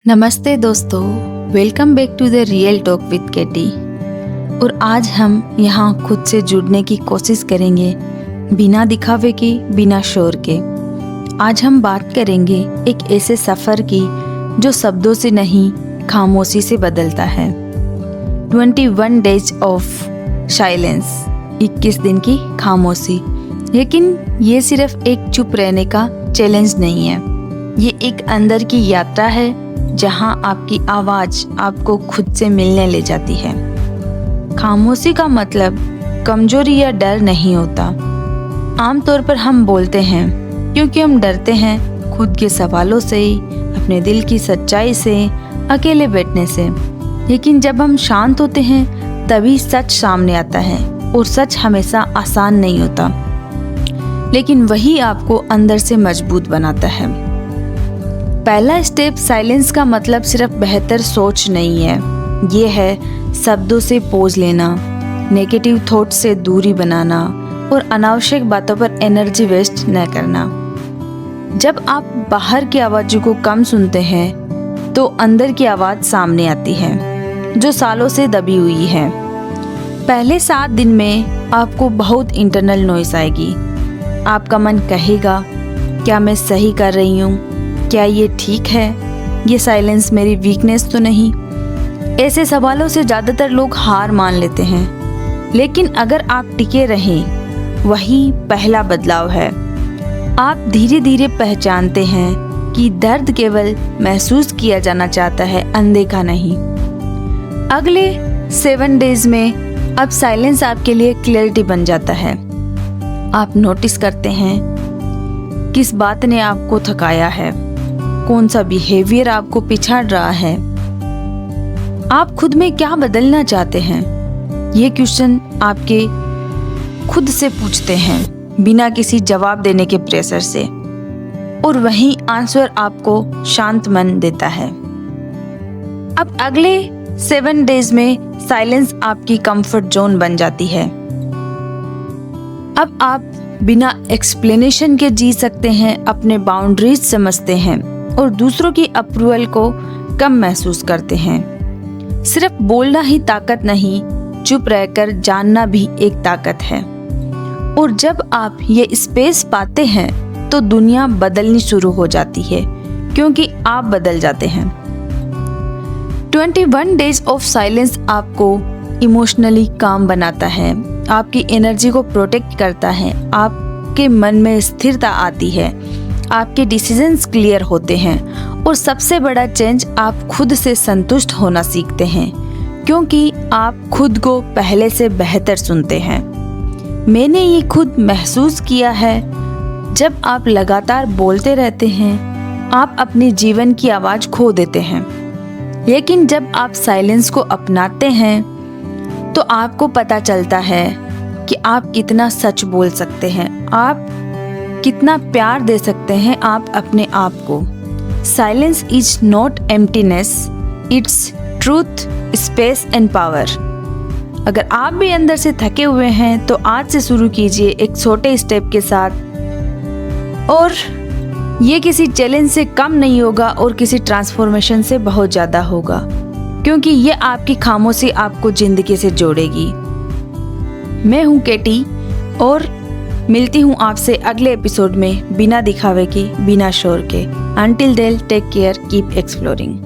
नमस्ते दोस्तों, welcome back to the real talk with KT. और आज हम यहाँ खुद से जुड़ने की कोशिश करेंगे, बिना दिखावे की, बिना शोर के। आज हम बात करेंगे एक ऐसे सफ़र की जो शब्दों से नहीं, खामोशी से बदलता है। 21 डेज ऑफ साइलेंस, 21 दिन की खामोशी। लेकिन ये सिर्फ एक चुप रहने का चैलेंज नहीं है, ये एक अंदर की यात्रा है जहां आपकी आवाज़ आपको खुद से मिलने ले जाती है। खामोशी का मतलब कमजोरी या डर नहीं होता। आमतौर पर हम बोलते हैं क्योंकि हम डरते हैं खुद के सवालों से, अपने दिल की सच्चाई से, अकेले बैठने से। लेकिन जब हम शांत होते हैं तभी सच सामने आता है, और सच हमेशा आसान नहीं होता, लेकिन वही आपको अंदर से मजबूत बनाता है। पहला स्टेप साइलेंस का मतलब सिर्फ बेहतर सोच नहीं है, ये है शब्दों से पॉज लेना, नेगेटिव थॉट से दूरी बनाना और अनावश्यक बातों पर एनर्जी वेस्ट न करना। जब आप बाहर की आवाज़ों को कम सुनते हैं तो अंदर की आवाज़ सामने आती है, जो सालों से दबी हुई है। पहले 7 दिन में आपको बहुत इंटरनल नॉइस आएगी। आपका मन कहेगा, क्या मैं सही कर रही हूँ? क्या ये ठीक है? ये साइलेंस मेरी वीकनेस तो नहीं? ऐसे सवालों से ज़्यादातर लोग हार मान लेते हैं। लेकिन अगर आप टिके रहें, वही पहला बदलाव है। आप धीरे धीरे पहचानते हैं कि दर्द केवल महसूस किया जाना चाहता है, अनदेखा नहीं। अगले 7 डेज में अब साइलेंस आपके लिए क्लैरिटी बन जाता है। आप नोटिस करते हैं किस बात ने आपको थकाया है, कौन सा बिहेवियर आपको पिछाड़ रहा है, आप खुद में क्या बदलना चाहते हैं। ये क्वेश्चन आपके खुद से पूछते हैं, बिना किसी जवाब देने के प्रेशर से, और वही आंसर आपको शांत मन देता है। अब अगले 7 डेज में साइलेंस आपकी कंफर्ट जोन बन जाती है। अब आप बिना एक्सप्लेनेशन के जी सकते हैं, अपने बाउंड्रीज समझते हैं और दूसरों की अप्रूवल को कम महसूस करते हैं। सिर्फ बोलना ही ताकत नहीं, चुप रहकर जानना भी एक ताकत है। और जब आप ये स्पेस पाते हैं तो दुनिया बदलनी शुरू हो जाती है, क्योंकि आप बदल जाते हैं। 21 डेज ऑफ साइलेंस आपको इमोशनली काम बनाता है, आपकी एनर्जी को प्रोटेक्ट करता है, आपके मन में स्थिरता आती है, आपके डिसीजंस क्लियर होते हैं, और सबसे बड़ा चेंज, आप खुद से संतुष्ट होना सीखते हैं, क्योंकि आप खुद को पहले से बेहतर सुनते हैं। मैंने ये खुद महसूस किया है। जब आप लगातार बोलते रहते हैं, आप अपने जीवन की आवाज़ खो देते हैं। लेकिन जब आप साइलेंस को अपनाते हैं तो आपको पता चलता है कि आप कितना सच बोल सकते हैं, आप कितना प्यार दे सकते हैं आप अपने आप को। Silence is not emptiness, its truth, space and power. अगर आप भी अंदर से थके हुए हैं तो आज से शुरू कीजिए एक छोटे स्टेप के साथ, और ये किसी चैलेंज से कम नहीं होगा और किसी ट्रांसफॉर्मेशन से बहुत ज़्यादा होगा, क्योंकि ये आपकी खामोशी आपको ज़िंदगी से जोड़ेगी। मैं हूँ केटी, और मिलती हूँ आपसे अगले एपिसोड में, बिना दिखावे के, बिना शोर के। Until then, take care, keep exploring.